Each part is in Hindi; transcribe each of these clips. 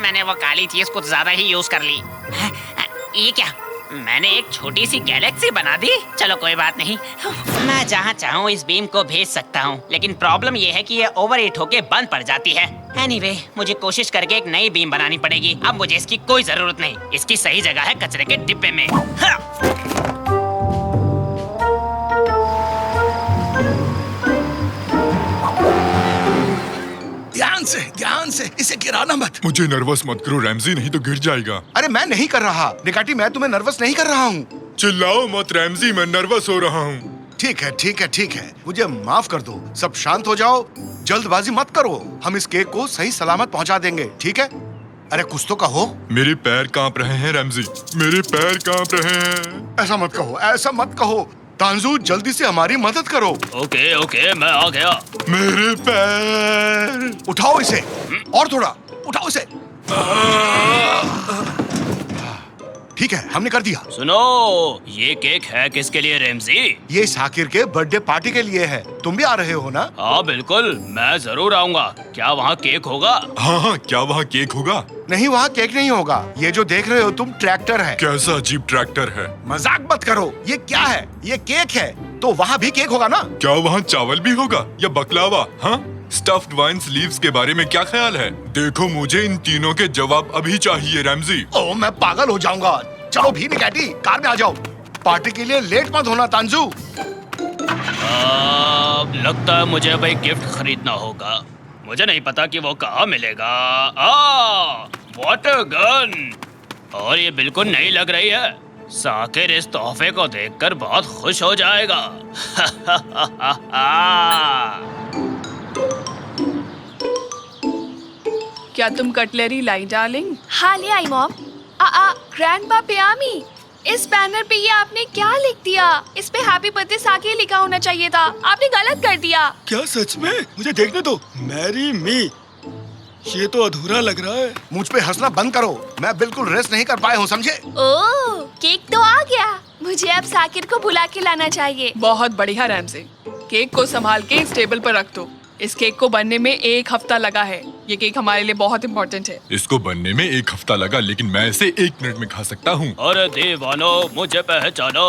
मैंने वो काली चीज कुछ ज्यादा ही यूज कर ली। ये क्या, मैंने एक छोटी सी गैलेक्सी बना दी। चलो कोई बात नहीं, मैं जहाँ चाहूँ इस बीम को भेज सकता हूँ, लेकिन प्रॉब्लम ये है कि ये ओवर हीट होके बंद पड़ जाती है। एनीवे, मुझे कोशिश करके एक नई बीम बनानी पड़ेगी। अब मुझे इसकी कोई जरूरत नहीं, इसकी सही जगह है कचरे के डिब्बे में। ध्यान से इसे गिराना मत। मुझे नर्वस मत करो रैमजी, नहीं तो गिर जाएगा। अरे मैं नहीं कर रहा निकाटी, मैं तुम्हें नर्वस नहीं कर रहा हूँ। चिल्लाओ मत रैमजी, मैं नर्वस हो रहा हूँ। ठीक है ठीक है ठीक है, मुझे माफ कर दो। सब शांत हो जाओ, जल्दबाजी मत करो। हम इस केक को सही सलामत पहुँचा देंगे, ठीक है? अरे कुछ तो कहो। मेरे पैर कांप रहे हैं रैमजी, मेरे पैर कांप रहे हैं। ऐसा मत कहो, ऐसा मत कहो। तांजू जल्दी से हमारी मदद करो। ओके ओके, मैं आ गया। मेरे पैर। उठाओ इसे, और थोड़ा उठाओ इसे। ठीक है, हमने कर दिया। सुनो, ये केक है किसके लिए रैमजी? ये साकिर के बर्थडे पार्टी के लिए है। तुम भी आ रहे हो ना? हाँ बिल्कुल, मैं जरूर आऊंगा। क्या वहाँ केक होगा? हाँ हाँ, क्या वहाँ केक होगा? नहीं, वहाँ केक नहीं होगा। ये जो देख रहे हो तुम ट्रैक्टर है। कैसा अजीब ट्रैक्टर है? मजाक मत करो, ये क्या है? ये केक है, तो वहाँ भी केक होगा ना? क्या वहाँ चावल भी होगा या बकलावा? हाँ, स्टफ्ड वाइन स्लीव्स के बारे में क्या ख्याल है? देखो, मुझे इन तीनों के जवाब अभी चाहिए रैमजी। ओह, मैं पागल हो जाऊंगा। चलो भी निकाटी, कार में आ जाओ। पार्टी के लिए लेट मत होना तांजू। लगता है मुझे अब एक गिफ्ट खरीदना होगा। मुझे नहीं पता कि वो कहाँ मिलेगा। वाटर गन, और ये बिल्कुल नई लग रही है। साकिर इस तोहफे को देखकर बहुत खुश हो जाएगा। क्या तुम कटलरी लाई डार्लिंग? हाँ ले आई मॉम। ग्रैंडपा पियामी, इस बैनर पे ये आपने क्या लिख दिया? इस पे हैप्पी बर्थडे साकिर लिखा होना चाहिए था। आपने गलत कर दिया। क्या सच में? मुझे देखने दो। मैरी मी, ये तो अधूरा लग रहा है। मुझ पे हंसना बंद करो, मैं बिल्कुल रेस्ट नहीं कर पाया हूँ, समझे? ओह, केक तो आ गया। मुझे अब साकिर को बुला के लाना चाहिए। बहुत बढ़िया रैमजी, केक को संभाल के इस टेबल पर रख दो। इस केक को बनने में 1 हफ्ता लगा है। ये केक हमारे लिए बहुत इम्पोर्टेंट है। इसको बनने में 1 हफ्ता लगा, लेकिन मैं इसे 1 मिनट में खा सकता हूँ। अरे दीवानो, मुझे पहचानो।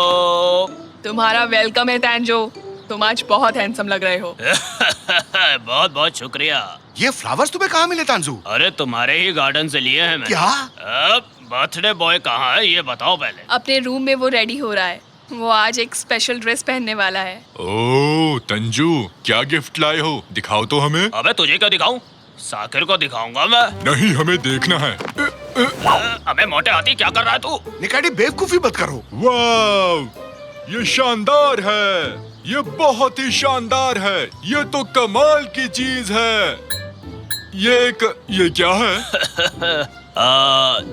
तुम्हारा वेलकम है तांजो, तुम आज बहुत हैंडसम लग रहे हो। बहुत बहुत शुक्रिया। ये फ्लावर्स तुम्हें कहाँ मिले तांजू? अरे तुम्हारे ही गार्डन से लिए हैं मैंने। क्या? बर्थडे बॉय कहाँ है ये बताओ पहले। अपने रूम में वो रेडी हो रहा है। वो आज एक स्पेशल ड्रेस पहनने वाला है। ओह तंजू, क्या गिफ्ट लाए हो? दिखाओ तो हमें। अबे तुझे क्या दिखाऊं? साकिर को दिखाऊंगा मैं। नहीं, हमें देखना है। अबे मोटे हाथी, क्या कर रहा है तू? निकाटी, बेवकूफी मत करो। वाह, ये शानदार है, ये बहुत ही शानदार है। ये तो कमाल की चीज है। ये क्या है?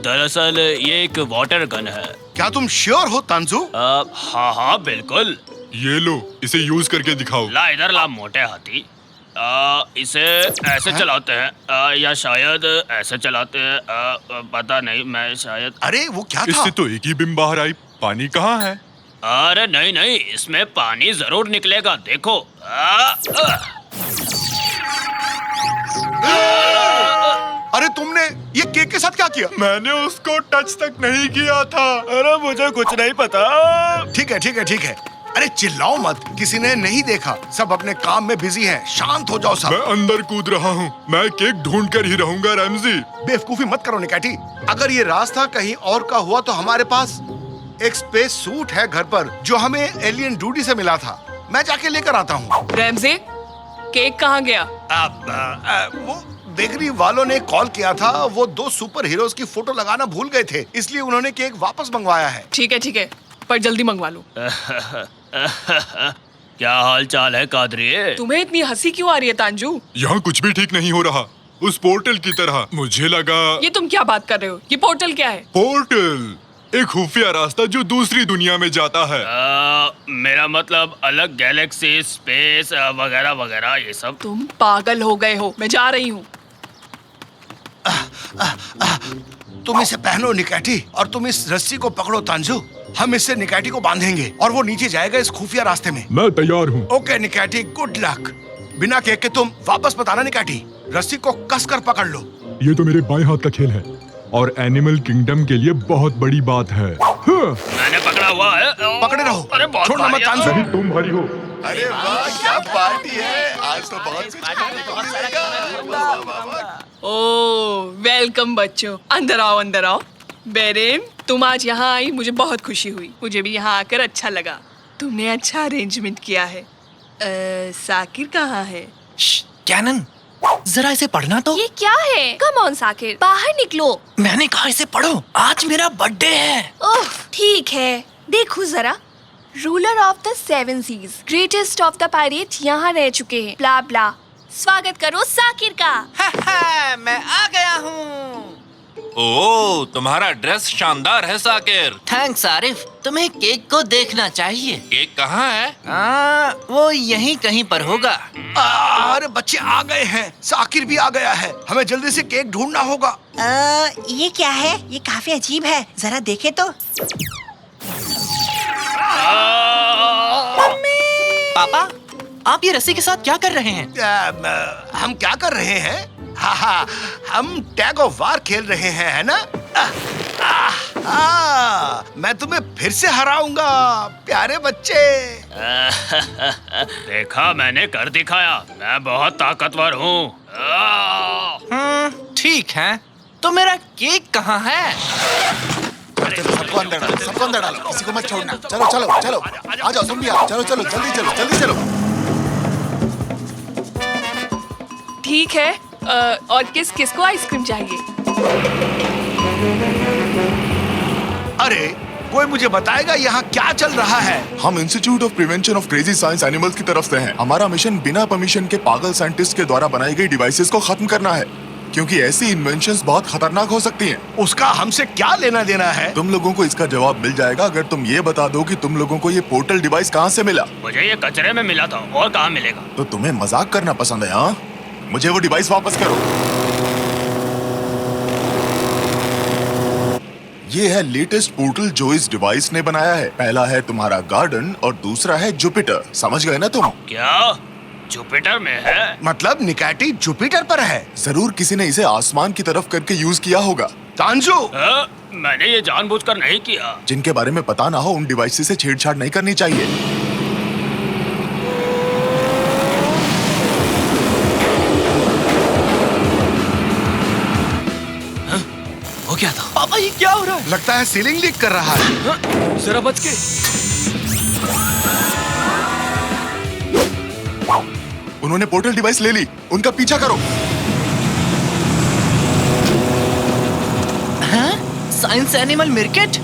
दरअसल ये एक वाटर गन है। क्या तुम श्योर हो तांजू? हाँ हाँ बिल्कुल। ये लो, इसे यूज करके दिखाओ। ला इधर ला मोटे हाथी। इसे ऐसे चलाते हैं या शायद ऐसे चलाते हैं। पता नहीं, मैं शायद। अरे वो क्या था? इससे तो एक ही बिम बाहर आई। पानी कहाँ है? अरे नहीं नहीं, इसमें पानी जरूर निकलेगा, देखो। अरे तुमने ये केक के साथ क्या किया? मैंने उसको टच तक नहीं किया था। अरे मुझे कुछ नहीं पता। ठीक है ठीक है ठीक है। अरे चिल्लाओ मत, किसी ने नहीं देखा। सब अपने काम में बिजी हैं। शांत हो जाओ सब। मैं अंदर कूद रहा हूँ। मैं केक ढूंढ कर ही रहूंगा रैमजी। बेवकूफी मत करो निकाटी। अगर ये रास्ता कहीं और का हुआ तो हमारे पास एक स्पेस सूट है घर पर, जो हमें एलियन डूडी से मिला था। मैं जाके लेकर आता हूँ। रैमजी, केक कहाँ गया? वो बेकरी वालों ने कॉल किया था। वो 2 सुपर हीरोज की फोटो लगाना भूल गए थे, इसलिए उन्होंने केक वापस मंगवाया है। ठीक है, पर जल्दी मंगवा लो। क्या हाल चाल है कादरी? तुम्हें इतनी हंसी क्यों आ रही है तांजू? यहाँ कुछ भी ठीक नहीं हो रहा। उस पोर्टल की तरह मुझे लगा। ये तुम क्या बात कर रहे हो? ये पोर्टल क्या है? पोर्टल एक खुफिया रास्ता जो दूसरी दुनिया में जाता है। मेरा मतलब अलग गैलेक्सी, स्पेस वगैरह वगैरह ये सब। तुम पागल हो गए हो। मैं जा रही हूँ। तुम इसे पहनो निकाटी, और तुम इस रस्सी को पकड़ो तांजू। हम इससे निकाटी को बांधेंगे और वो नीचे जाएगा इस खुफिया रास्ते में। मैं तैयार हूँ। ओके निकाटी, गुड लक। बिना केक के तुम वापस मत आना निकाटी। रस्सी को कसकर पकड़ लो। ये तो मेरे बाएं हाथ का खेल है और एनिमल किंगडम के लिए बहुत बड़ी बात है। हाँ। मैंने पकड़ा हुआ है। पकड़े रहो। अरे बहुत छोड़ना मत भारी है। तानसु। नहीं, तुम भारी हो। अरे वाह क्या पार्टी है, आज तो बहुत कुछ खाने को मिलेगा। वाह, वाह, वाह। ओ वेलकम बच्चों, अंदर आओ अंदर आओ। बेरेन, तुम आज यहाँ आई, मुझे बहुत खुशी हुई। मुझे भी यहाँ आकर अच्छा लगा। तुमने अच्छा अरेंजमेंट किया है। साकिर कहाँ है? कैनन, जरा इसे पढ़ना तो। ये क्या है? कम ऑन साकिर, बाहर निकलो। मैंने कहा इसे पढ़ो, आज मेरा बर्थडे है। ओह ठीक है, देखो जरा। Ruler of the 7 seas, greatest of the pirate यहाँ रह चुके हैं। ब्ला ब्ला। स्वागत करो साकिर का। मैं आ गया हूँ। ओह, तुम्हारा ड्रेस शानदार है साकिर। थैंक्स आरिफ, तुम्हें केक को देखना चाहिए। केक कहाँ है? वो यहीं कहीं पर होगा। अरे बच्चे आ गए हैं, साकिर भी आ गया है। हमें जल्दी से केक ढूंढना होगा। ये क्या है? ये काफी अजीब है, जरा देखे तो। पापा, आप ये रस्सी के साथ क्या कर रहे हैं? हम क्या कर रहे हैं? हाँ, हम टैग ऑफ वार खेल रहे हैं, है ना? मैं तुम्हें फिर से हराऊंगा प्यारे बच्चे। देखा, मैंने कर दिखाया। मैं बहुत ताकतवर हूँ। ठीक है, तो मेरा केक कहाँ है? सबको अंदर डालो, सबको अंदर डालो, किसी को मत छोड़ना। चलो चलो चलो, आ जाओ तुम भी आओ। चलो चलो जल्दी चलो, जल्दी चलो। ठीक है, और किस किस को आइसक्रीम चाहिए? अरे कोई मुझे बताएगा यहाँ क्या चल रहा है? हम institute of prevention of crazy science animals की तरफ से हैं। हमारा मिशन बिना परमिशन के पागल साइंटिस्ट के द्वारा बनाई गई डिवाइसेस को खत्म करना है, क्योंकि ऐसी इन्वेंशंस बहुत खतरनाक हो सकती हैं। उसका हमसे क्या लेना देना है? तुम लोगों को इसका जवाब मिल जाएगा अगर तुम ये बता दो कि तुम लोगों को ये पोर्टल डिवाइस कहाँ से मिला। मुझे ये कचरे में मिला था, और कहाँ मिलेगा? तो तुम्हें मजाक करना पसंद है? हाँ, मुझे वो डिवाइस वापस करो। ये है लेटेस्ट पोर्टल जो इस डिवाइस ने बनाया है। पहला है तुम्हारा गार्डन और दूसरा है जुपिटर। समझ गए ना तुम? क्या जुपिटर में है? मतलब निकैटी जुपिटर पर है? जरूर किसी ने इसे आसमान की तरफ करके यूज किया होगा। तांजू, मैंने ये जानबूझकर नहीं किया। जिनके बारे में पता ना हो उन डिवाइस से छेड़छाड़ नहीं करनी चाहिए। हो क्या था? पापा, ये क्या हो रहा है? लगता है सीलिंग लीक कर रहा है। जरा बच के। उन्होंने पोर्टल डिवाइस ले ली, उनका पीछा करो। साइंस एनिमल मिर्केट,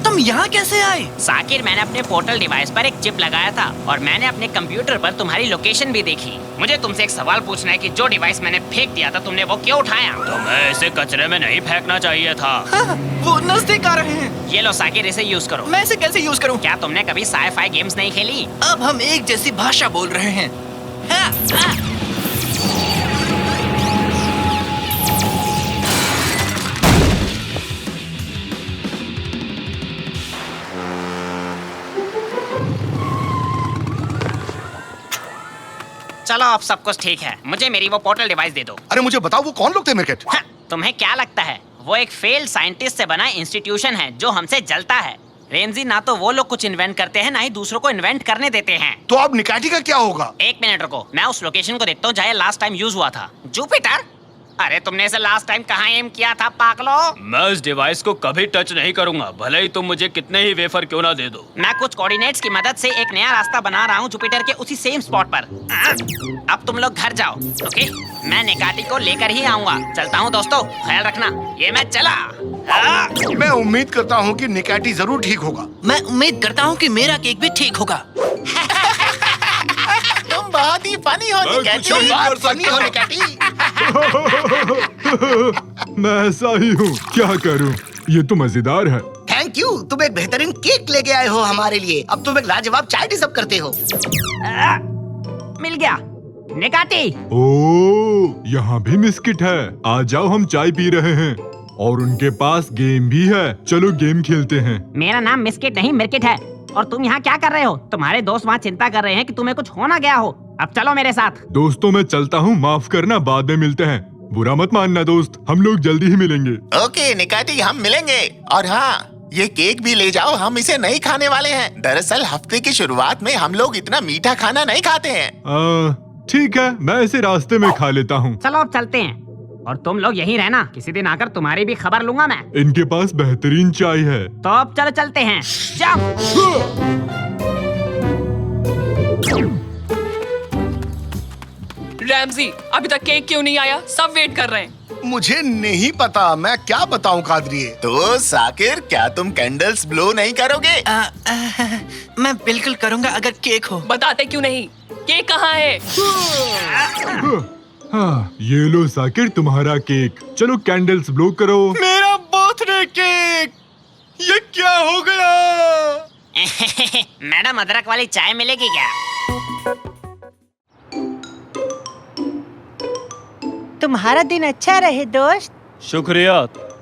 तुम यहाँ कैसे आए? साकिर, मैंने अपने पोर्टल डिवाइस पर एक चिप लगाया था और मैंने अपने कंप्यूटर पर तुम्हारी लोकेशन भी देखी। मुझे तुमसे एक सवाल पूछना है कि जो डिवाइस मैंने फेंक दिया था, तुमने वो क्यों उठाया? तुम्हें इसे कचरे में नहीं फेंकना चाहिए था। वो नजदीक आ रहे हैं। ये लो साकिर, इसे यूज करो। मैं इसे कैसे यूज करूँ? क्या तुमने कभी साई-फाई गेम्स नहीं खेली? अब हम एक जैसी भाषा बोल रहे हैं। चलो, अब सब कुछ ठीक है। मुझे मेरी वो पोर्टल डिवाइस दे दो। अरे मुझे बताओ वो कौन लोग थे मिर्केट? तुम्हें क्या लगता है वो एक फेल्ड साइंटिस्ट से बना इंस्टीट्यूशन है जो हमसे जलता है। रेमजी, ना तो वो लोग कुछ इन्वेंट करते हैं, ना ही दूसरों को इन्वेंट करने देते हैं। तो अब निकैटी का क्या होगा? एक मिनट रुको, मैं उस लोकेशन को देखता हूँ जहाँ लास्ट टाइम यूज हुआ था। जुपिटर? अरे तुमने इसे लास्ट टाइम कहाँ एम किया था पागलो? मैं इस डिवाइस को कभी टच नहीं करूंगा, भले ही तुम मुझे कितने ही वेफर क्यों ना दे दो। मैं कुछ कोऑर्डिनेट्स की मदद से एक नया रास्ता बना रहा हूँ जुपिटर के उसी सेम स्पॉट पर। अब तुम लोग घर जाओ, ओके? मैं निकाटी को लेकर ही आऊंगा। चलता हूँ दोस्तों, ख्याल रखना। ये मैं चला। मैं उम्मीद करता हूँ कि निकैटी जरूर ठीक होगा। मैं उम्मीद करता हूँ कि मेरा केक भी ठीक होगा। तुम बहुत ही फनी हो मैं कुछ नहीं कर सकता। मैं ऐसा ही हूँ, क्या करूँ? ये तो मजेदार है। थैंक यू, तुम एक बेहतरीन केक लेके आए हो हमारे लिए। अब तुम एक लाजवाब चाय डिजर्व करते हो। मिल गया निकाटी। ओह, यहाँ भी बिस्किट है। आ जाओ, हम चाय पी रहे हैं और उनके पास गेम भी है। चलो गेम खेलते हैं। मेरा नाम मिस्किट नहीं मिर्किट है। और तुम यहाँ क्या कर रहे हो? तुम्हारे दोस्त वहाँ चिंता कर रहे हैं कि तुम्हें कुछ हो ना गया हो। अब चलो मेरे साथ। दोस्तों, मैं चलता हूँ, माफ करना, बाद में मिलते हैं। बुरा मत मानना दोस्त, हम लोग जल्दी ही मिलेंगे। ओके निकाटी, हम मिलेंगे। और हाँ, ये केक भी ले जाओ, हम इसे नहीं खाने वाले हैं। दरअसल हफ्ते की शुरुआत में हम लोग इतना मीठा खाना नहीं खाते हैं। ठीक है, मैं इसे रास्ते में खा लेता हूँ। चलो अब चलते हैं, और तुम लोग यहीं रहना, किसी दिन आकर तुम्हारी भी खबर लूंगा मैं। इनके पास बेहतरीन चाय है। तो अब चलो चलते हैं, जाओ। रैमजी, अभी तक केक क्यों नहीं आया? सब वेट कर रहे हैं। मुझे नहीं पता, मैं क्या बताऊं कादरिए। तो साकिर, क्या तुम कैंडल्स ब्लो नहीं करोगे? मैं बिल्कुल करूंगा अगर केक हो। बताते क्यों नहीं? केक कहाँ है? हाँ, ये लो साकिर तुम्हारा केक। चलो कैंडल्स ब्लो करो। मेरा बर्थडे केक, ये क्या हो गया? मैडम, अदरक वाली चाय मिलेगी क्या? तुम्हारा दिन अच्छा रहे दोस्त। शुक्रिया।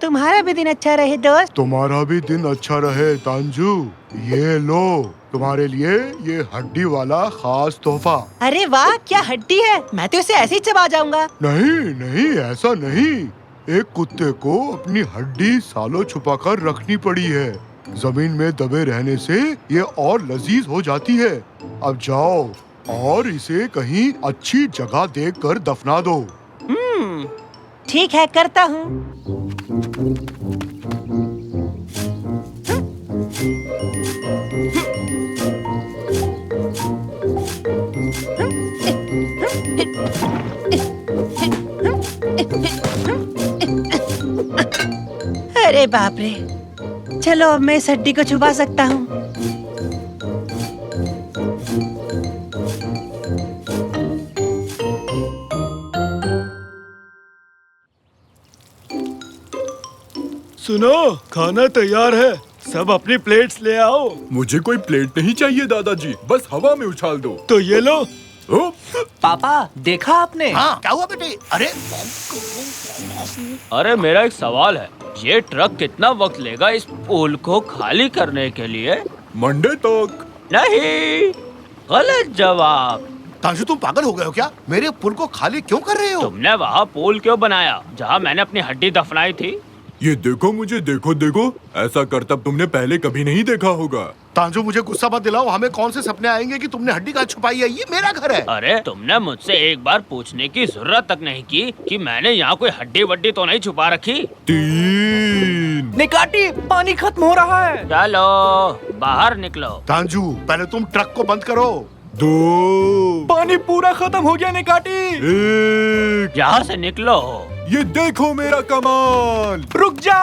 तुम्हारा भी दिन अच्छा रहे दोस्त। तुम्हारा भी दिन अच्छा रहे तांजू। ये लो तुम्हारे लिए ये हड्डी वाला खास तोहफा। अरे वाह, क्या हड्डी है, मैं तो इसे ऐसे ही चबा जाऊंगा। नहीं नहीं, ऐसा नहीं। एक कुत्ते को अपनी हड्डी सालों छुपा कर रखनी पड़ी है। जमीन में दबे रहने से ये और लजीज हो जाती है। अब जाओ और इसे कहीं अच्छी जगह देखकर दफना दो। ठीक है, करता हूँ। अरे बाप रे, चलो अब मैं इस हड्डी को छुपा सकता हूँ। सुनो, खाना तैयार है, सब अपनी प्लेट्स ले आओ। मुझे कोई प्लेट नहीं चाहिए दादाजी, बस हवा में उछाल दो। तो ये लो। पापा, देखा आपने? हाँ, क्या हुआ बेटे? अरे अरे मेरा एक सवाल है, ये ट्रक कितना वक्त लेगा इस पुल को खाली करने के लिए? मंडे तक। नहीं, गलत जवाब। तांजू, तुम पागल हो गए हो क्या? मेरे पुल को खाली क्यों कर रहे हो? तुमने वहाँ पुल क्यों बनाया जहाँ मैंने अपनी हड्डी दफनाई थी? ये देखो मुझे, देखो देखो, ऐसा करतब तुमने पहले कभी नहीं देखा होगा। तांजू, मुझे गुस्सा मत दिलाओ। हमें कौन से सपने आएंगे कि तुमने हड्डी कहाँ छुपाई है? ये मेरा घर है। अरे तुमने मुझसे एक बार पूछने की जरूरत तक नहीं की कि मैंने यहाँ कोई हड्डी वड्डी तो नहीं छुपा रखी। 3 निकाटी, पानी खत्म हो रहा है। चलो बाहर निकलो। तांजू, पहले तुम ट्रक को बंद करो। 2 पानी पूरा खत्म हो गया निकाटी। 1 यहाँ से निकलो। ये देखो मेरा कमाल। रुक जा।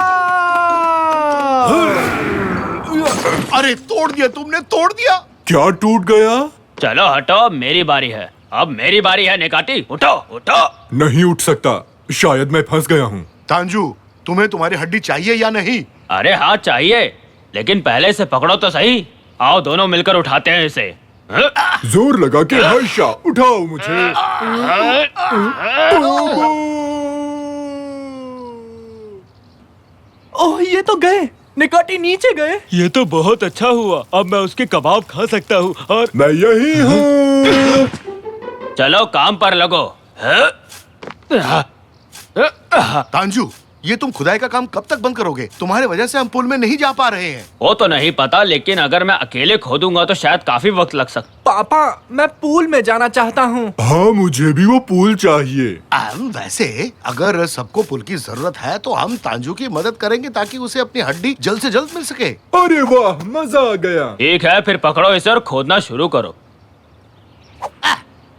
अरे तोड़ दिया तुमने, तोड़ दिया। क्या टूट गया? चलो हटो, अब मेरी बारी है। अब मेरी बारी है निकाटी, उठो उठो। नहीं उठ सकता, शायद मैं फंस गया हूँ। तांजू, तुम्हें तुम्हारी हड्डी चाहिए या नहीं? अरे हाँ चाहिए, लेकिन पहले से पकड़ो तो सही। आओ दोनों मिलकर उठाते हैं इसे। जोर लगा के हर्षा, उठाओ मुझे। ओह, ये तो गए, निकाटी नीचे गए। ये तो बहुत अच्छा हुआ, अब मैं उसके कबाब खा सकता हूँ। और मैं यही हूँ। चलो काम पर लगो। तांजू, ये तुम खुदाई का काम कब तक बंद करोगे? तुम्हारे वजह से हम पुल में नहीं जा पा रहे हैं। वो तो नहीं पता, लेकिन अगर मैं अकेले खोदूंगा तो शायद काफी वक्त लग सकता। पापा, मैं पूल में जाना चाहता हूँ। हाँ, मुझे भी वो पूल चाहिए। वैसे अगर सबको पुल की जरूरत है तो हम तांजू की मदद करेंगे ताकि उसे अपनी हड्डी जल्द से जल्द मिल सके। अरे वाह, मजा आ गया। ठीक है, फिर पकड़ो इसे और खोदना शुरू करो।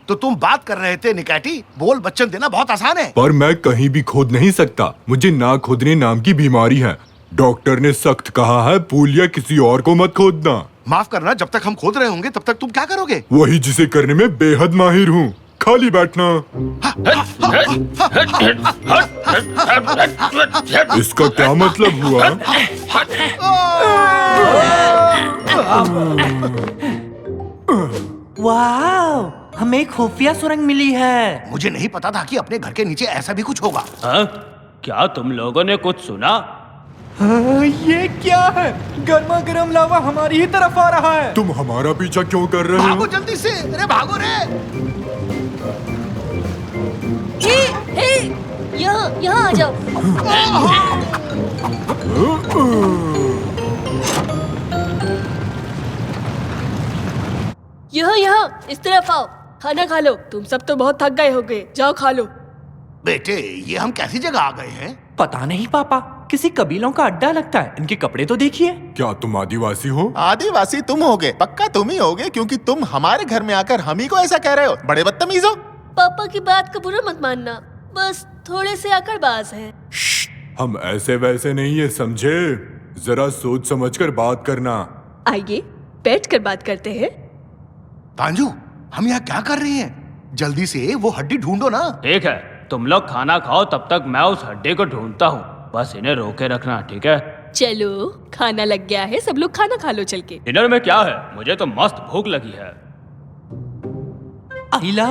तो तुम बात कर रहे थे निकाटी, बोल बच्चन देना बहुत आसान है। पर मैं कहीं भी खोद नहीं सकता, मुझे ना खोदने नाम की बीमारी है। डॉक्टर ने सख्त कहा है, पुल या किसी और को मत खोदना। माफ करना, जब तक हम खोद रहे होंगे तब तक तुम क्या करोगे? वही जिसे करने में बेहद माहिर हूँ, खाली बैठना। इसका क्या मतलब हुआ? वाह, हमें खुफिया सुरंग मिली है। मुझे नहीं पता था कि अपने घर के नीचे ऐसा भी कुछ होगा। हाँ? क्या तुम लोगों ने कुछ सुना? ये क्या है? गर्मा गर्म लावा हमारी ही तरफ आ रहा है। तुम हमारा पीछा क्यों कर रहे हो? भागो जल्दी से, अरे भागो रे। यहाँ आ जाओ। यहाँ इस तरफ आओ, खाना खा लो। तुम सब तो बहुत थक गए होगे, जाओ खा लो। बेटे, ये हम कैसी जगह आ गए हैं? पता नहीं पापा, किसी कबीलों का अड्डा लगता है। इनके कपड़े तो देखिए। क्या तुम आदिवासी हो? आदिवासी तुम होगे, पक्का तुम ही होगे, क्योंकि तुम हमारे घर में आकर हम ही को ऐसा कह रहे हो। बड़े बदतमीज हो। पापा की बात का बुरा मत मानना, बस थोड़े से अकड़बाज हैं। हम ऐसे वैसे नहीं है, समझे? जरा सोच समझकर बात करना। आइए बैठ कर बात करते हैं। तांजू, हम यहाँ क्या कर रहे हैं? जल्दी से वो हड्डी ढूंढो ना। ठीक है, तुम लोग खाना खाओ, तब तक मैं उस हड्डी को ढूंढता हूँ। बस इन्हें रोके रखना, ठीक है? चलो, खाना लग गया है, सब लोग खाना खा लो चल के। डिनर में क्या है? मुझे तो मस्त भूख लगी है। आइला,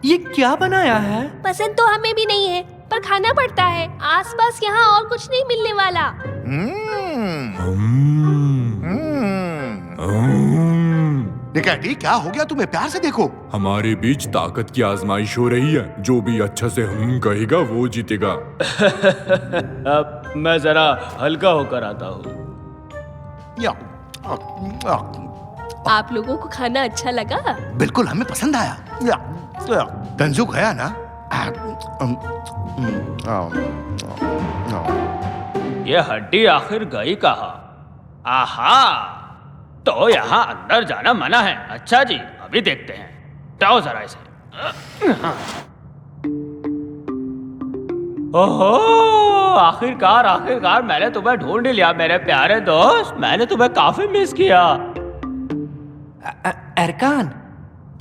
ये क्या बनाया है? पसंद तो हमें भी नहीं है, पर खाना पड़ता है। आसपास यहाँ और कुछ नहीं मिलने वाला। निकैटी, क्या हो गया तुम्हें? प्यार से देखो। हमारे बीच ताकत की आजमाइश हो रही है। जो भी अच्छा से हम कहेगा वो जीतेगा। अब मैं जरा हल्का होकर आता हूँ। आप लोगों को खाना अच्छा लगा? बिल्कुल, हमें पसंद आया। तंजू गया ना? ये हड्डी आखिर गई कहाँ? आहा, तो यहाँ अंदर जाना मना है। अच्छा जी, अभी देखते हैं। जाओ जरा इसे। ओहो, आखिरकार मैंने तुम्हें ढूंढ लिया मेरे प्यारे दोस्त। मैंने तुम्हें काफी मिस किया। अरकान,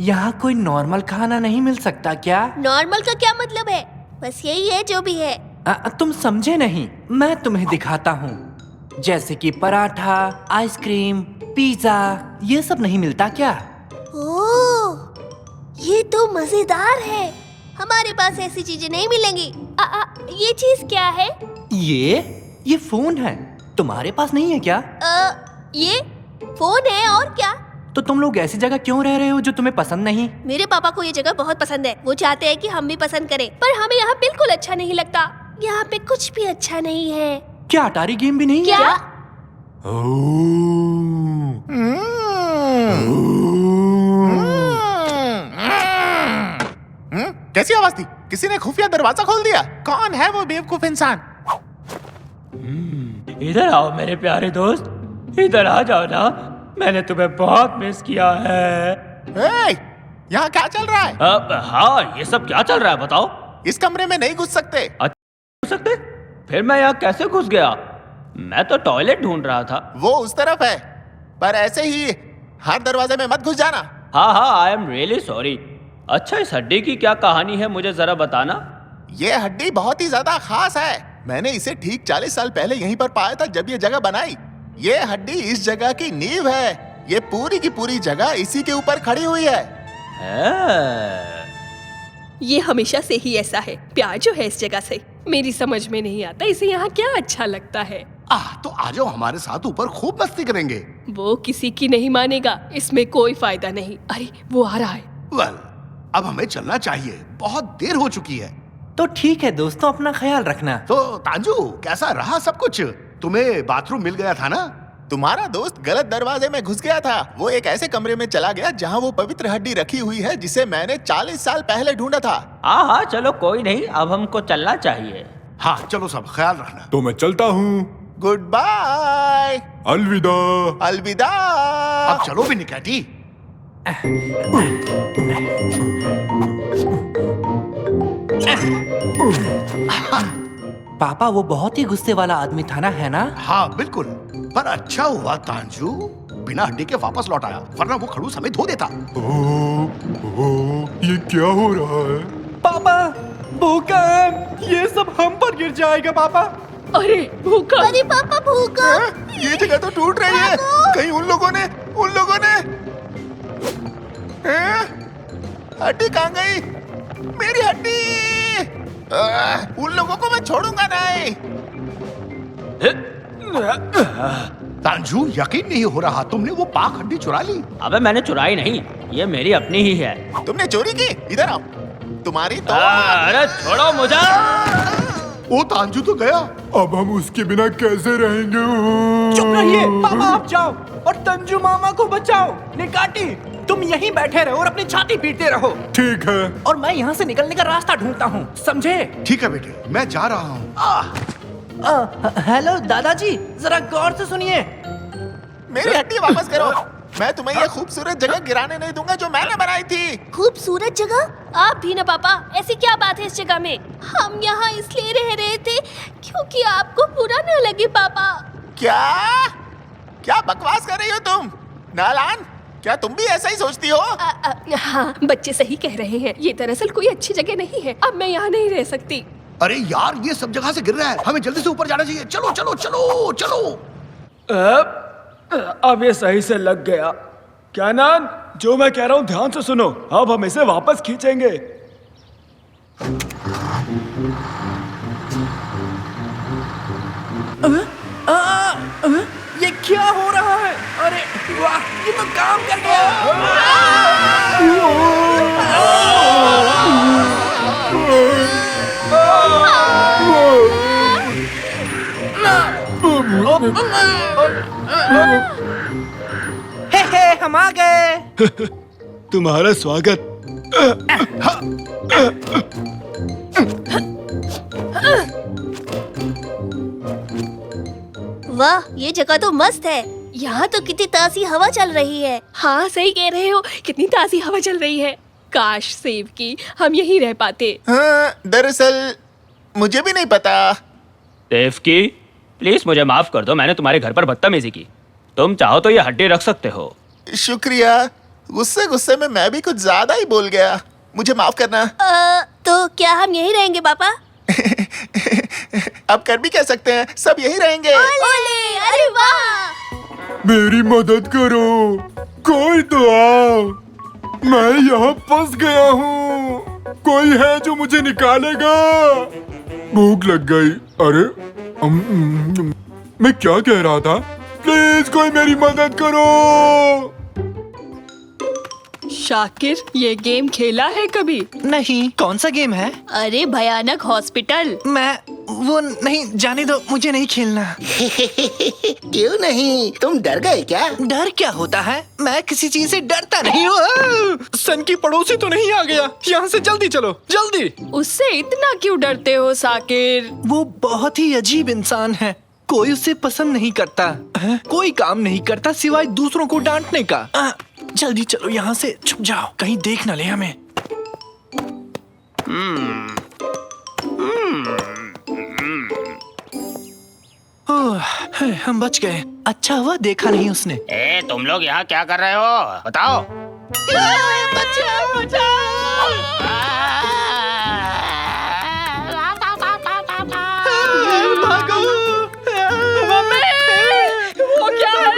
यहाँ कोई नॉर्मल खाना नहीं मिल सकता क्या? नॉर्मल का क्या मतलब है? बस यही है जो भी है। तुम समझे नहीं, मैं तुम्हें दिखाता हूँ। जैसे कि पराठा, आइसक्रीम, पिज्जा, ये सब नहीं मिलता क्या? ओह, ये तो मजेदार है। हमारे पास ऐसी चीजें नहीं मिलेंगी। ये चीज क्या है? ये फोन है। तुम्हारे पास नहीं है क्या? ये फोन है और क्या? तो तुम लोग ऐसी जगह क्यों रह रहे हो जो तुम्हें पसंद नहीं? मेरे पापा को ये जगह बहुत पसंद है। वो चाहते हैं कि हम भी पसंद करें, पर हमें यहाँ बिल्कुल अच्छा नहीं लगता। यहाँ पे कुछ भी अच्छा नहीं है। क्या अटारी गेम भी नहीं क्या? है? कैसी आवाज थी? किसी ने खुफिया दरवाजा खोल दिया। कौन है वो बेवकूफ इंसान? इधर आओ मेरे प्यारे दोस्त, इधर आ जाओ ना। मैंने तुम्हें बहुत मिस किया है। यहाँ क्या चल रहा है? हाँ, ये सब क्या चल रहा है बताओ? इस कमरे में नहीं घुस सकते। घुस सकते? फिर मैं यहाँ कैसे घुस गया? मैं तो टॉयलेट ढूंढ रहा था। वो उस तरफ है, पर ऐसे ही हर दरवाजे में मत घुस जाना। हाँ, आई एम रियली सॉरी। अच्छा, इस हड्डी की क्या कहानी है, मुझे जरा बताना। ये हड्डी बहुत ही ज्यादा खास है। मैंने इसे ठीक 40 साल पहले यहीं पर पाया था जब ये जगह बनाई। ये हड्डी इस जगह की नींव है। ये पूरी की पूरी जगह इसी के ऊपर खड़ी हुई है। ये हमेशा से ही ऐसा है। प्यार जो है इस जगह से, मेरी समझ में नहीं आता इसे यहाँ क्या अच्छा लगता है। तो आ जाओ हमारे साथ, ऊपर खूब मस्ती करेंगे। वो किसी की नहीं मानेगा, इसमें कोई फायदा नहीं। अरे वो आ रहा है। वेल, अब हमें चलना चाहिए, बहुत देर हो चुकी है। तो ठीक है दोस्तों, अपना ख्याल रखना। तो तांजू, कैसा रहा सब कुछ? तुम्हें बाथरूम मिल गया था ना? तुम्हारा दोस्त गलत दरवाजे में घुस गया था। वो एक ऐसे कमरे में चला गया जहाँ वो पवित्र हड्डी रखी हुई है जिसे मैंने 40 साल पहले ढूंढा था। हाँ, चलो कोई नहीं, अब हमको चलना चाहिए। हाँ चलो, सब ख्याल रखना। तो मैं चलता हूँ। Goodbye. अलविदा। अलविदा। अब चलो भी निकैटी। पापा, वो बहुत ही गुस्से वाला आदमी था ना, है ना? हाँ बिल्कुल, पर अच्छा हुआ तांजू बिना हड्डी के वापस लौट आया, वरना वो खड़ूस हमें धो देता। ये क्या हो रहा है? पापा, भूकंप! ये सब हम पर गिर जाएगा पापा। अरे भूकंप! अरे पापा, भूकंप! ये जगह तो टूट रही है। कहीं उन लोगों ने हड्डी कहाँ गई? मेरी हड्डी! उन लोगों को मैं छोड़ूंगा नहीं। तांजू, यकीन नहीं हो रहा, तुमने वो पाक हड्डी चुरा ली। अबे मैंने चुराई नहीं, ये मेरी अपनी ही है। तुमने चोरी की? इधर आओ। तुम्हारी तो अरे छोड़ो मुझे। वो तांजू तो गया। अब हम उसके बिना कैसे रहेंगे? चुप रहिए पापा, आप जाओ और तंजू मामा को बचाओ। निकाटी, तुम यहीं बैठे रहो और अपनी छाती पीटते रहो। ठीक है। और मैं यहाँ से निकलने का रास्ता ढूंढता हूँ, समझे? ठीक है बेटे, मैं जा रहा हूँ। हेलो दादाजी, जरा गौर से सुनिए। मेरी हड्डी वापस करो। मैं तुम्हें ये खूबसूरत जगह गिराने नहीं दूंगा जो मैंने बनाई थी। खूबसूरत जगह? आप भी ना पापा, ऐसी क्या बात है इस जगह में? हम यहाँ इसलिए रह रहे थे क्योंकि आपको बुरा न लगे पापा। क्या क्या बकवास कर रही हो तुम? नालान, क्या तुम भी ऐसा ही सोचती हो? हाँ, बच्चे सही कह रहे हैं। ये दरअसल कोई अच्छी जगह नहीं है। अब मैं यहाँ नहीं रह सकती। अरे यार, ये सब जगह से गिर रहा है, हमें जल्दी से ऊपर जाना चाहिए। चलो चलो चलो चलो। अब ये सही से लग गया। क्या नान, जो मैं कह रहा हूँ ध्यान से सुनो। अब हम इसे वापस खींचेंगे। ये क्या हो रहा है? अरे वाह, ये तो काम कर गया। हे हम आ गए। तुम्हारा स्वागत। वाह, ये जगह तो मस्त है। यहाँ तो कितनी ताज़ी हवा चल रही है। हाँ सही कह रहे हो, कितनी ताज़ी हवा चल रही है। काश सेब की हम यहीं रह पाते। हाँ, दरअसल मुझे भी नहीं पता। देवकी, प्लीज मुझे माफ कर दो, मैंने तुम्हारे घर पर बदतमीजी की। तुम चाहो तो ये हड्डी रख सकते हो। शुक्रिया। गुस्से गुस्से में मैं भी कुछ ज्यादा ही बोल गया, मुझे माफ करना। तो क्या हम यहीं रहेंगे पापा? अब कर भी कह सकते हैं, सब यहीं रहेंगे। ओले, अरे वाह! मेरी मदद करो, कोई तो आओ, मैं यहाँ फंस गया हूँ। कोई है जो मुझे निकालेगा? भूख लग गई। अरे मैं क्या कह रहा था? प्लीज कोई मेरी मदद करो। शाकिर, ये गेम खेला है कभी? नहीं, कौन सा गेम है? अरे भयानक हॉस्पिटल। मैं वो नहीं, जाने दो, मुझे नहीं खेलना। क्यों नहीं? तुम डर गए क्या? डर क्या होता है? मैं किसी चीज से डरता नहीं हूँ। सन की पड़ोसी तो नहीं आ गया? यहाँ से जल्दी चलो, जल्दी। उससे इतना क्यों डरते हो साकिर? वो बहुत ही अजीब इंसान है। कोई उसे पसंद नहीं करता है? कोई काम नहीं करता सिवाय दूसरों को डांटने का। जल्दी चलो यहाँ से, छुप जाओ, कहीं देख न ले हमें। हम बच गए। अच्छा हुआ देखा नहीं उसने। ए, तुम लोग यहाँ क्या कर रहे हो? बताओ। वो क्या है?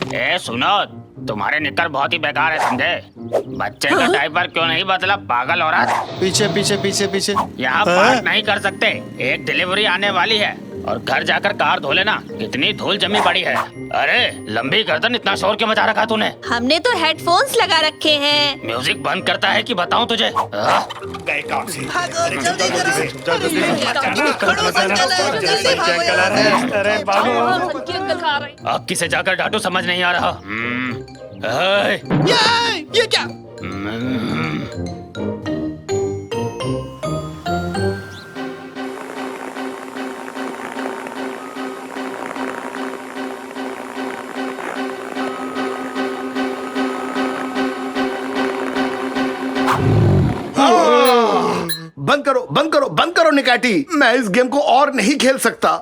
ए सुनो, तुम्हारे निक्कर बहुत ही बेकार है, समझे? बच्चे का डायपर क्यों नहीं बदला, पागल औरत? पीछे पीछे पीछे पीछे। यहाँ पार्क नहीं कर सकते, एक डिलीवरी आने वाली है और घर जाकर कार धो लेना। कितनी धूल जमी पड़ी है। अरे लंबी गर्दन, इतना शोर क्यों मचा रखा तूने? हमने तो हेडफोन्स लगा रखे हैं। म्यूजिक बंद करता है कि बताऊं तुझे? अब किसे जाकर डांटू समझ नहीं आ रहा। ये क्या? बंद करो निकाटी। मैं इस गेम को और नहीं खेल सकता।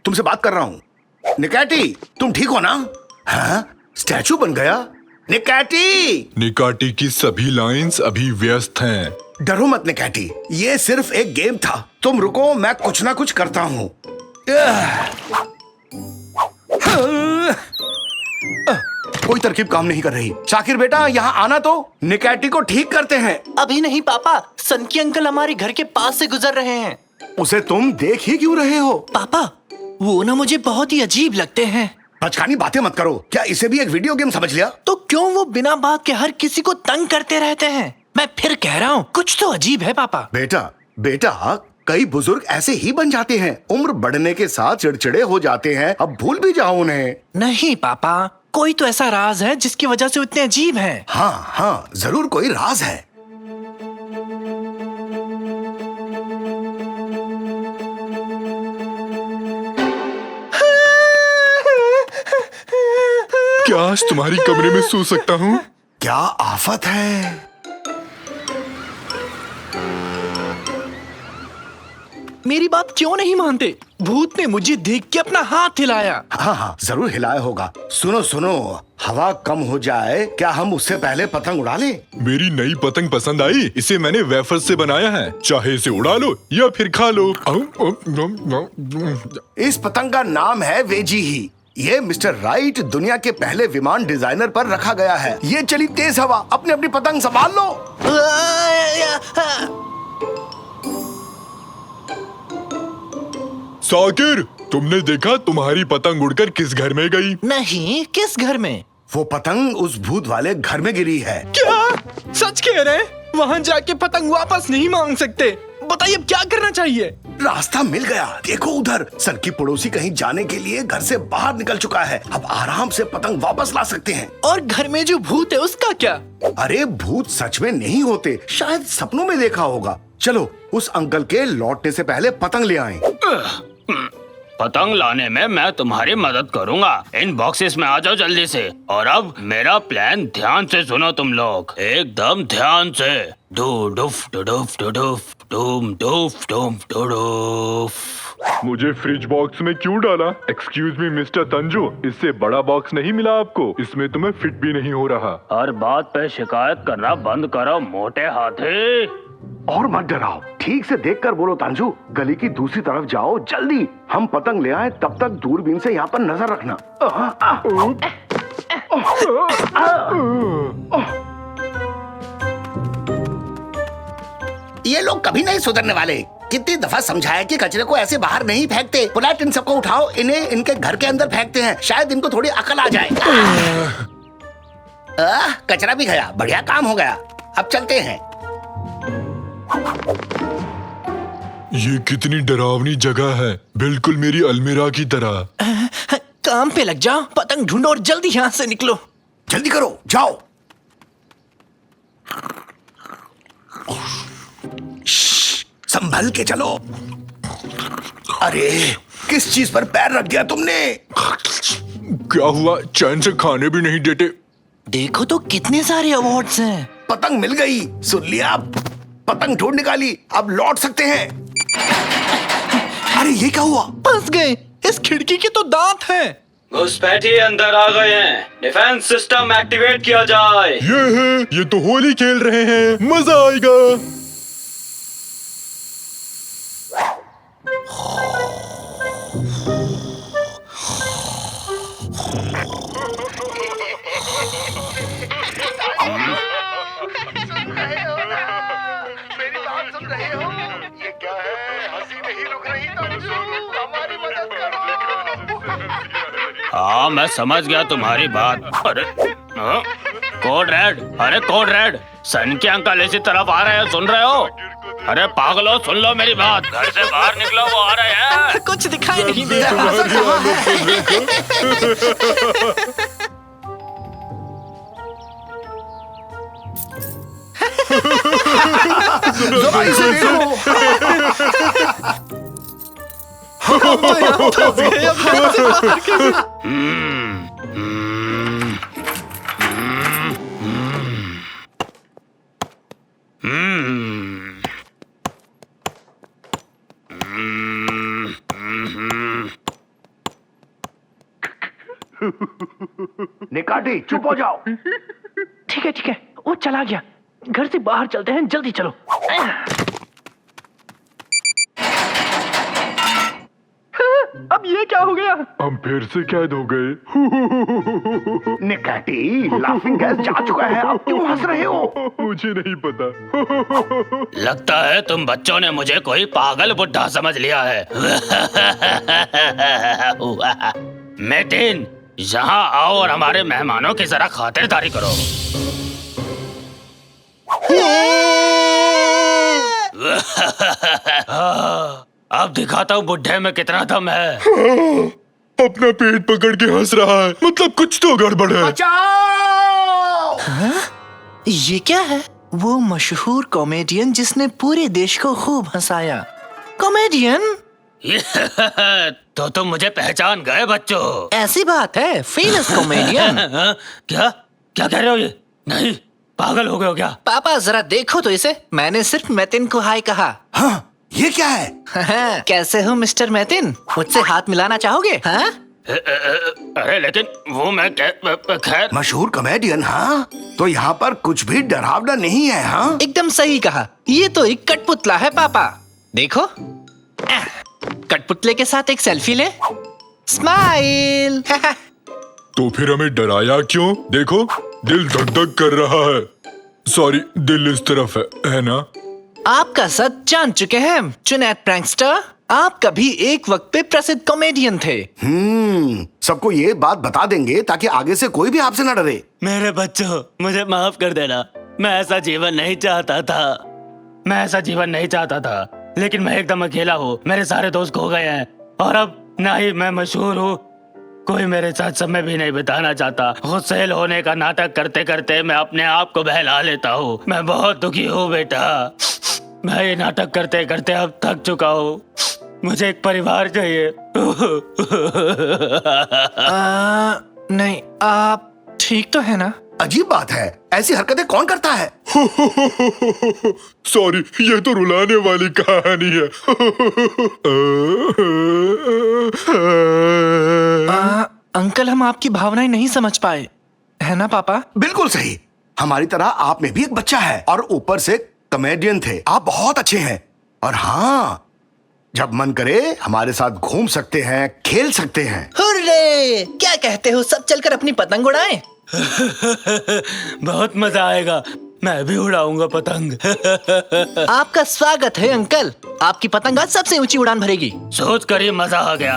तुमसे बात कर रहा हूँ। निकाटी, तुम ठीक हो ना? हाँ? स्टैचू बन गया? निकाटी! निकाटी की सभी लाइंस अभी व्यस्त हैं। डरो मत निकाटी, ये सिर्फ एक गेम था। तुम रुको, मैं कुछ ना कुछ करता हूँ। कोई तरकीब काम नहीं कर रही। शाकिर बेटा, यहाँ आना तो, निकाटी को ठीक करते हैं। अभी नहीं पापा, सनकी अंकल हमारे घर के पास से गुजर रहे हैं। उसे तुम देख ही क्यों रहे हो? पापा, वो ना मुझे बहुत ही अजीब लगते हैं। बचकानी बातें मत करो। क्या इसे भी एक वीडियो गेम समझ लिया? तो क्यों वो बिना बात के हर किसी को तंग करते रहते हैं? मैं फिर कह रहा हूँ कुछ तो अजीब है पापा। बेटा बेटा, कई बुजुर्ग ऐसे ही बन जाते हैं, उम्र बढ़ने के साथ चिड़चिड़े हो जाते हैं। अब भूल भी जाओ उन्हें। नहीं पापा, कोई तो ऐसा राज है जिसकी वजह से वो इतने अजीब हैं। हाँ हाँ, जरूर कोई राज है। क्या आज तुम्हारी कमरे में सो सकता हूँ? क्या आफत है। मेरी बात क्यों नहीं मानते? भूत ने मुझे देख के अपना हाथ हिलाया। हाँ हाँ, जरूर हिलाया होगा। सुनो सुनो, हवा कम हो जाए, क्या हम उससे पहले पतंग उड़ा लें? मेरी नई पतंग पसंद आई? इसे मैंने वेफर से बनाया है, चाहे इसे उड़ा लो या फिर खा लो। इस पतंग का नाम है वेजीही। ये मिस्टर राइट दुनिया के पहले विमान डिजाइनर पर रखा गया है। ये चली तेज हवा, अपनी अपनी पतंग संभाल लो। साकिर, तुमने देखा तुम्हारी पतंग उड़कर किस घर में गई? नहीं, किस घर में? वो पतंग उस भूत वाले घर में गिरी है। क्या सच कह रहे? वहाँ जाके पतंग वापस नहीं मांग सकते। बताइए अब क्या करना चाहिए? रास्ता मिल गया, देखो उधर। सर की पड़ोसी कहीं जाने के लिए घर से बाहर निकल चुका है। अब आराम से पतंग वापस ला सकते हैं। और घर में जो भूत है उसका क्या? अरे भूत सच में नहीं होते, शायद सपनों में देखा होगा। चलो उस अंकल के लौटने से पहले पतंग ले आएं। पतंग लाने में मैं तुम्हारी मदद करूंगा। इन बॉक्सेस में आ जाओ जल्दी से। और अब मेरा प्लान ध्यान से सुनो तुम लोग, एकदम ध्यान से। डू डुफ डू डुफ डू डुफ डूम डुफ डूम डू डुफ। मुझे फ्रिज बॉक्स में क्यों डाला? एक्सक्यूज मी मिस्टर तंजू, इससे बड़ा बॉक्स नहीं मिला आपको? इसमें तुम्हें फिट भी नहीं हो रहा। हर बात पे शिकायत करना बंद करो मोटे हाथी। और मत डराओ, ठीक से देखकर बोलो तांजू। गली की दूसरी तरफ जाओ जल्दी। हम पतंग ले आए, तब तक दूरबीन से यहाँ पर नजर रखना। ये लोग कभी नहीं सुधरने वाले। कितनी दफा समझाया कि कचरे को ऐसे बाहर नहीं फेंकते। बुलेट, इन सबको उठाओ, इन्हें इनके घर के अंदर फेंकते हैं, शायद इनको थोड़ी अकल आ जाए। कचरा भी गया, बढ़िया काम हो गया। अब चलते हैं। ये कितनी डरावनी जगह है, बिल्कुल मेरी अलमीरा की तरह। काम पे लग जाओ, पतंग ढूंढो और जल्दी यहाँ से निकलो। जल्दी करो, जाओ। संभल के चलो। अरे किस चीज पर पैर रख दिया तुमने? क्या हुआ? चैन से खाने भी नहीं देते। देखो तो कितने सारे अवार्ड्स हैं। पतंग मिल गई, सुन लिया? पतंग ढूंढ निकाली, अब लौट सकते हैं। अरे ये क्या हुआ? फंस गए। इस खिड़की के तो दांत हैं। घुसपैठिए अंदर आ गए हैं। डिफेंस सिस्टम एक्टिवेट किया जाए। ये तो होली खेल रहे हैं, मजा आएगा। हाँ, मैं समझ गया तुम्हारी बात। अरे कोड रेड, अरे कोड रेड, सन के अंकल इसी तरफ आ रहे हैं, सुन रहे हो? अरे पागलो, सुन लो मेरी बात। घर से बाहर निकलो, वो आ रहे हैं। कुछ दिखाई नहीं दे रहा। निकाटी, चुप हो जाओ। ठीक है, वो चला गया। घर से बाहर चलते हैं, जल्दी चलो। अब ये क्या हो गया? हम फिर से कैद हो गए। निकाटी, लाफिंग गैस जा चुका है, अब क्यों हंस रहे हो? मुझे नहीं पता। लगता है तुम बच्चों ने मुझे कोई पागल बुड्ढा समझ लिया है। मेटिन, यहाँ आओ और हमारे मेहमानों की जरा खातिरदारी करो। अब दिखाता हूँ बुढ़े में कितना दम है। अपना पेट पकड़ के हंस रहा है, मतलब कुछ तो गड़बड़ है। बचाओ! ये क्या है? वो मशहूर कॉमेडियन जिसने पूरे देश को खूब हंसाया। कॉमेडियन? तो तुम मुझे पहचान गए बच्चों? ऐसी बात है, फेमस कॉमेडियन। क्या क्या कह रहे हो ये? नहीं, पागल हो गए हो क्या? पापा जरा देखो तो इसे। मैंने सिर्फ मैतिन को हाय कहा। हाँ, ये क्या है? कैसे हो मिस्टर मैतिन? मुझसे हाथ मिलाना चाहोगे? हाँ? अरे लेकिन वो मैं खैर। मशहूर कॉमेडियन, हाँ? तो यहाँ पर कुछ भी डरावना नहीं है, हाँ? एकदम सही कहा। ये तो एक कठपुतला है पापा। देखो, कठपुतले के साथ एक सेल्फी ले। स्माइल। तो फिर हमें डराया क्यों? देखो, दिल धक धक कर रहा है। सॉरी, दिल इस तरफ है ना? आपका सच जान चुके हैं चुनैत प्रैंकस्टर। आप कभी एक वक्त पे प्रसिद्ध कॉमेडियन थे। सबको ये बात बता देंगे ताकि आगे से कोई भी आपसे न डरे। मेरे बच्चों, मुझे माफ कर देना। मैं ऐसा जीवन नहीं चाहता था। लेकिन मैं एकदम अकेला हूँ। मेरे सारे दोस्त खो गए हैं और अब ना ही मैं मशहूर हूँ, कोई मेरे साथ समय भी नहीं बिताना चाहता। खुद सेल होने का नाटक करते करते मैं अपने आप को बहला लेता हूँ। मैं बहुत दुखी हूँ बेटा। मैं ये नाटक करते करते अब थक चुका हूँ। मुझे एक परिवार चाहिए। नहीं, आप ठीक तो है ना? अजीब बात है, ऐसी हरकतें कौन करता है? सॉरी, ये तो रुलाने वाली कहानी है। अंकल, हम आपकी भावनाएं नहीं समझ पाए, है ना पापा? बिल्कुल सही। हमारी तरह आप में भी एक बच्चा है और ऊपर से कॉमेडियन थे। आप बहुत अच्छे हैं और हाँ, जब मन करे हमारे साथ घूम सकते हैं, खेल सकते हैं। हुर्रे! क्या कहते हो, सब चलकर अपनी पतंग उड़ाएं? बहुत मजा आएगा। मैं भी उड़ाऊंगा पतंग। आपका स्वागत है अंकल। आपकी पतंग आज सबसे ऊंची उड़ान भरेगी। सोच कर ही मजा आ गया।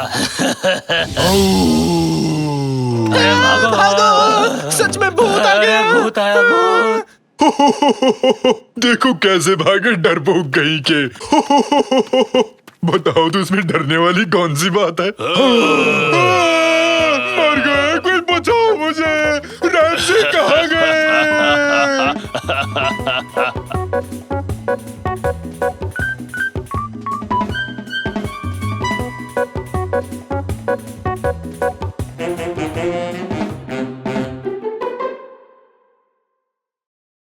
अरे भागो! सच में भूत आ गया। भूत आया, भूत। देखो कैसे भागे डरपोक कहीं के। बताओ तो इसमें डरने वाली कौन सी बात है? मर गए, कोई बचाओ मुझे। रैंची कहाँ गए?